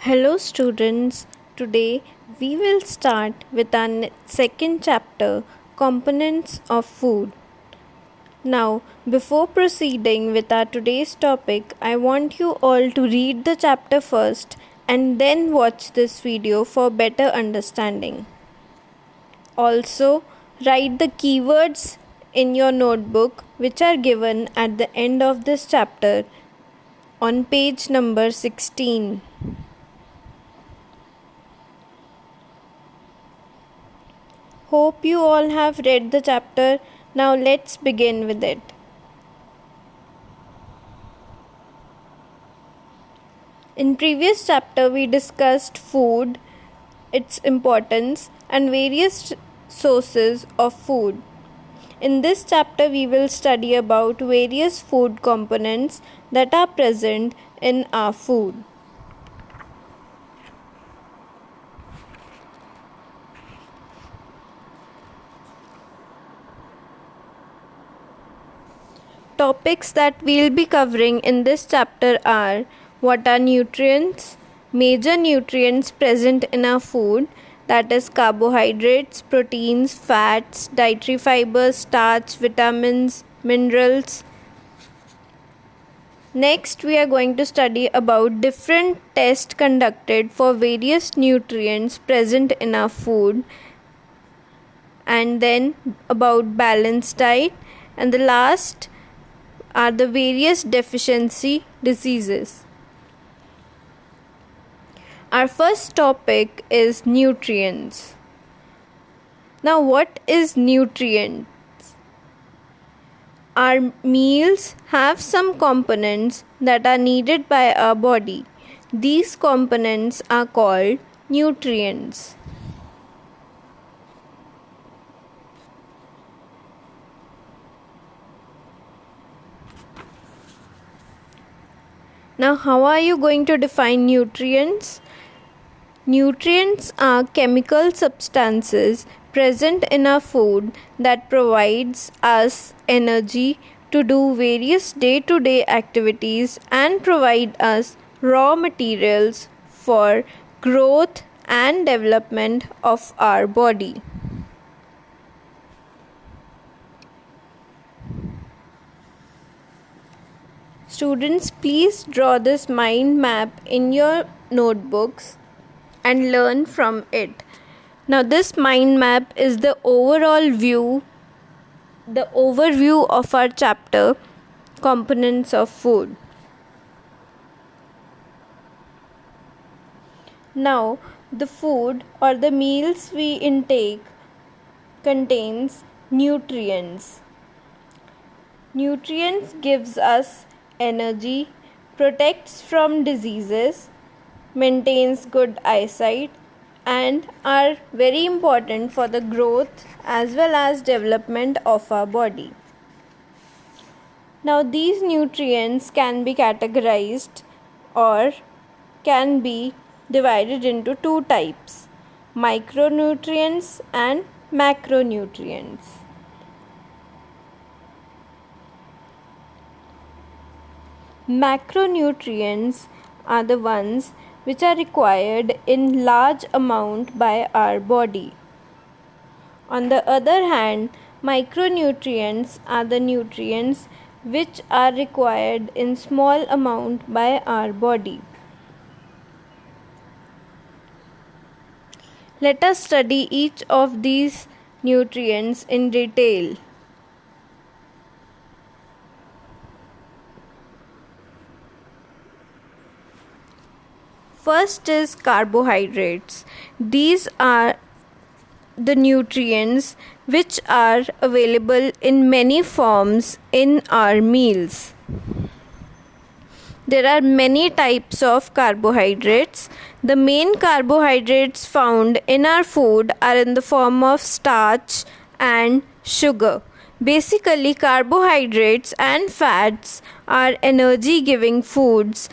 Hello students, today we will start with our second chapter, Components of Food. Now, before proceeding with our today's topic, I want you all to read the chapter first and then watch this video for better understanding. Also, write the keywords in your notebook which are given at the end of this chapter on page number 16. Hope you all have read the chapter. Now let's begin with it. In previous chapter we discussed food, its importance and various sources of food. In this chapter we will study about various food components that are present in our food. Topics that we'll be covering in this chapter are: what are nutrients, major nutrients present in our food, that is carbohydrates, proteins, fats, dietary fibers, starch, vitamins, minerals. Next, we are going to study about different tests conducted for various nutrients present in our food, and then about balanced diet, and the last are the various deficiency diseases. Our first topic is nutrients. Now, what is nutrients? Our meals have some components that are needed by our body. These components are called nutrients. Now, how are you going to define nutrients? Nutrients are chemical substances present in our food that provides us energy to do various day-to-day activities and provide us raw materials for growth and development of our body. Students, please draw this mind map in your notebooks and learn from it. Now, this mind map is the overview of our chapter, Components of Food. Now, the food or the meals we intake contains nutrients. Nutrients gives us energy, protects from diseases, maintains good eyesight, and are very important for the growth as well as development of our body. Now, these nutrients can be categorized or can be divided into two types: micronutrients and macronutrients. Macronutrients are the ones which are required in large amount by our body. On the other hand, micronutrients are the nutrients which are required in small amount by our body. Let us study each of these nutrients in detail. First is carbohydrates. These are the nutrients which are available in many forms in our meals. There are many types of carbohydrates. The main carbohydrates found in our food are in the form of starch and sugar. Basically, carbohydrates and fats are energy giving foods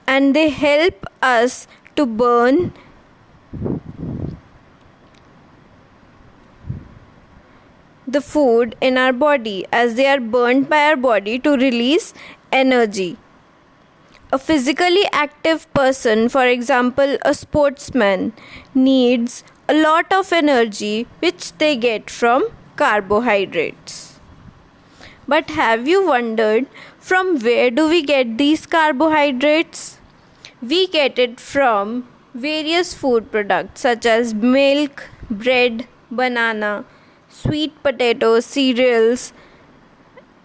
and they help us to burn the food in our body, as they are burnt by our body to release energy. A physically active person, for example, a sportsman, needs a lot of energy which they get from carbohydrates. But have you wondered from where do we get these carbohydrates? We get it from various food products such as milk, bread, banana, sweet potatoes, cereals,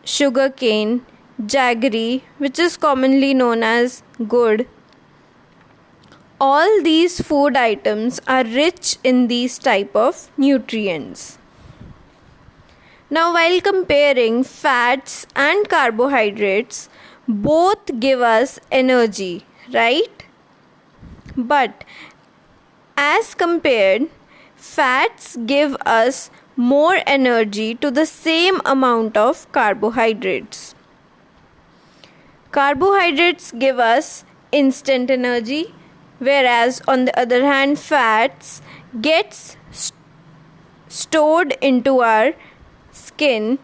sugarcane, jaggery, which is commonly known as gur. All these food items are rich in these type of nutrients. Now, while comparing fats and carbohydrates, both give us energy, right? But as compared, fats give us more energy to the same amount of carbohydrates. Carbohydrates give us instant energy, whereas on the other hand, fats gets stored into our skin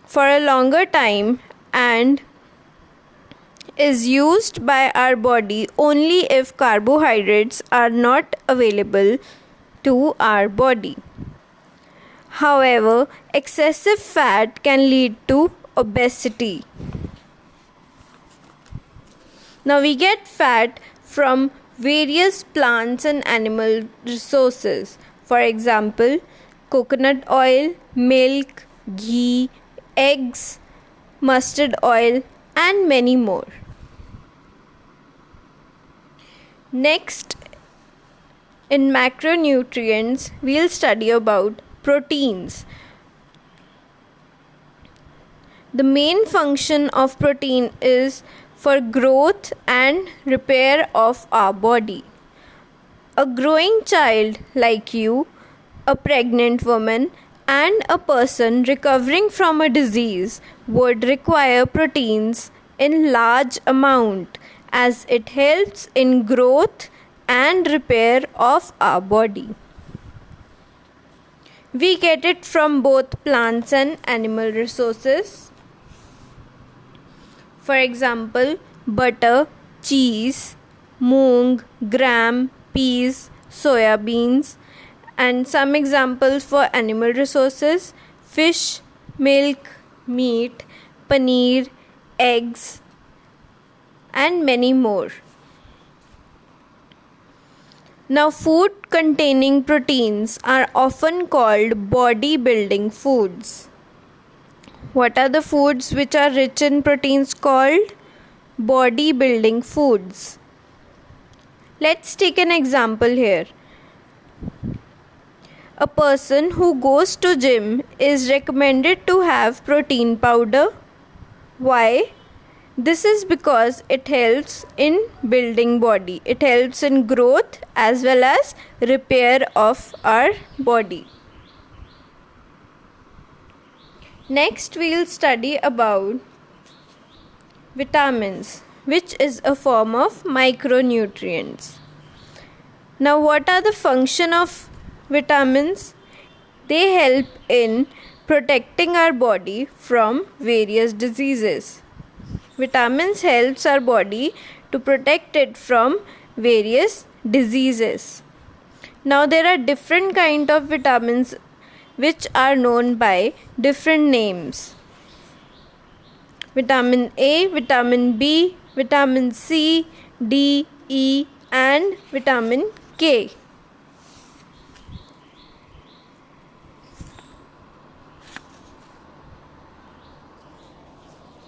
for a longer time and is used by our body only if carbohydrates are not available to our body. However, excessive fat can lead to obesity. Now we get fat from various plants and animal resources. For example, coconut oil, milk, ghee, eggs, mustard oil, and many more. Next, in macronutrients, we'll study about proteins. The main function of protein is for growth and repair of our body. A growing child like you, a pregnant woman, and a person recovering from a disease would require proteins in large amount as it helps in growth and repair of our body. We get it from both plants and animal resources. For example, butter, cheese, moong, gram, peas, soya beans, and some examples for animal resources: fish, milk, meat, paneer, eggs, and many more. Now, food containing proteins are often called bodybuilding foods. What are the foods which are rich in proteins called? Bodybuilding foods. Let's take an example here. A person who goes to gym is recommended to have protein powder. Why? This is because it helps in building body. It helps in growth as well as repair of our body. Next, we will study about vitamins, which is a form of micronutrients. Now, what are the function of vitamins? They help in protecting our body from various diseases. Vitamins helps our body to protect it from various diseases. Now, there are different kind of vitamins which are known by different names. Vitamin A, Vitamin B, Vitamin C, D, E, and Vitamin K.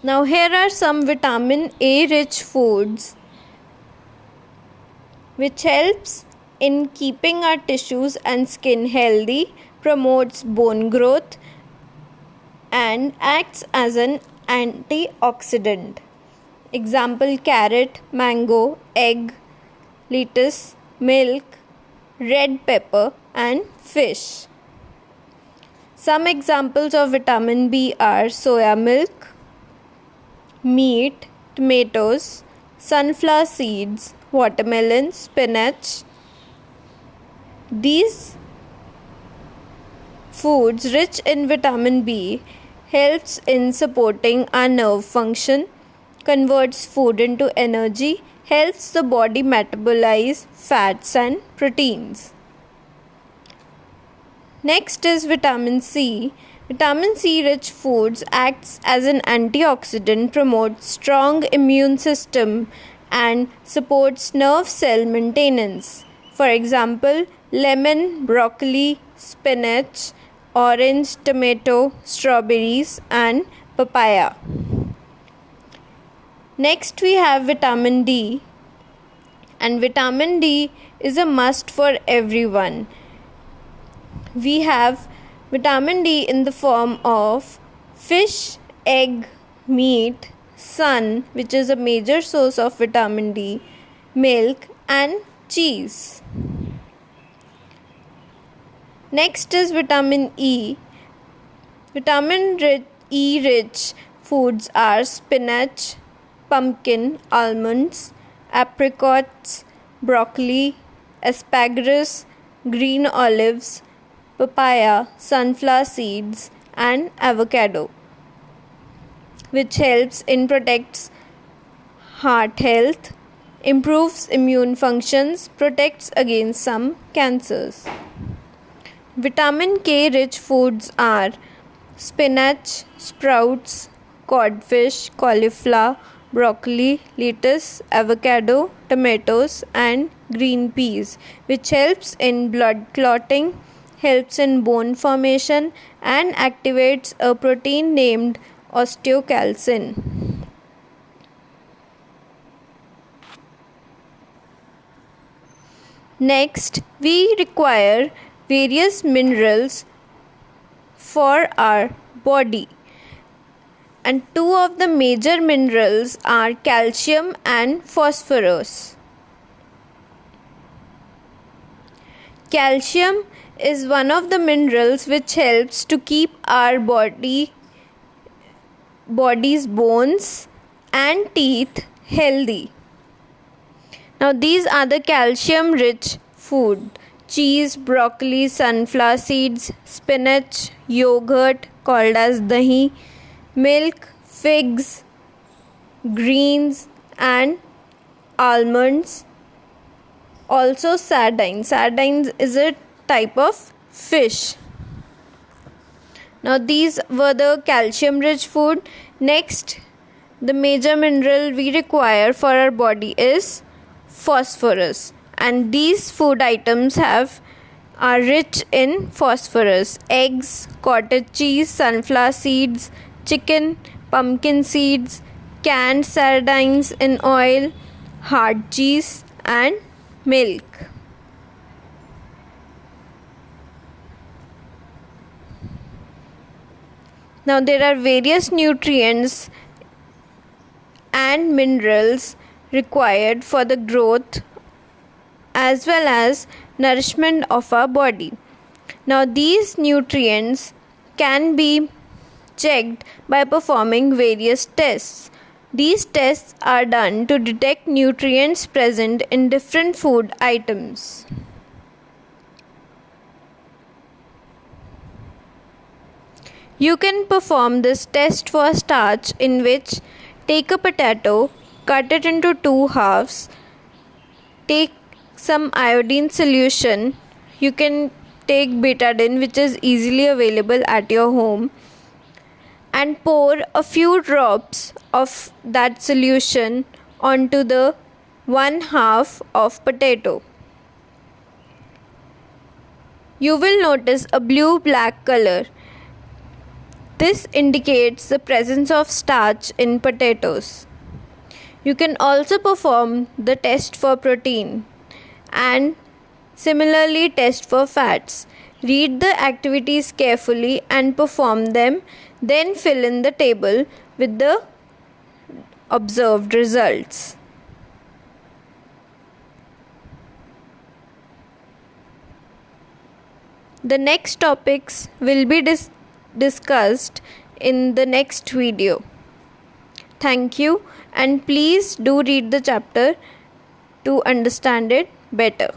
Now here are some vitamin A rich foods which helps in keeping our tissues and skin healthy, promotes bone growth, and acts as an antioxidant. Example: carrot, mango, egg, lettuce, milk, red pepper, and fish. Some examples of vitamin B are soya milk, meat, tomatoes, sunflower seeds, watermelon, spinach. These foods rich in vitamin B helps in supporting our nerve function, converts food into energy, helps the body metabolize fats and proteins. Next is vitamin C. Vitamin C rich foods acts as an antioxidant, promotes strong immune system and supports nerve cell maintenance. For example, lemon, broccoli, spinach, orange, tomato, strawberries and papaya. Next we have vitamin D, and vitamin D is a must for everyone. We have vitamin D in the form of fish, egg, meat, sun, which is a major source of vitamin D, milk and cheese. Next is vitamin E. Vitamin E rich foods are spinach, pumpkin, almonds, apricots, broccoli, asparagus, green olives, papaya, sunflower seeds and avocado, which helps in protects heart health, improves immune functions, protects against some cancers. Vitamin K rich foods are spinach, sprouts, codfish, cauliflower, broccoli, lettuce, avocado, tomatoes and green peas, which helps in blood clotting, helps in bone formation and activates a protein named osteocalcin. Next, we require various minerals for our body, and two of the major minerals are calcium and phosphorus. Calcium is one of the minerals which helps to keep our body's bones and teeth healthy. Now these are the calcium rich food: cheese, broccoli, sunflower seeds, spinach, yogurt called as dahi, milk, figs, greens and almonds. Also sardines. Sardines is a type of fish. Now these were the calcium rich food. Next, the major mineral we require for our body is phosphorus, and these food items are rich in phosphorus: eggs, cottage cheese, sunflower seeds, chicken, pumpkin seeds, canned sardines in oil, hard cheese and milk. Now there are various nutrients and minerals required for the growth as well as nourishment of our body. Now these nutrients can be checked by performing various tests. These tests are done to detect nutrients present in different food items. You can perform this test for starch, in which take a potato, cut it into two halves, take some iodine solution. You can take betadine, which is easily available at your home, and pour a few drops of that solution onto the one half of potato. You will notice a blue-black color. This indicates the presence of starch in potatoes. You can also perform the test for protein and similarly test for fats. Read the activities carefully and perform them, then fill in the table with the observed results. The next topics will be discussed in the next video. Thank you, and please do read the chapter to understand it better.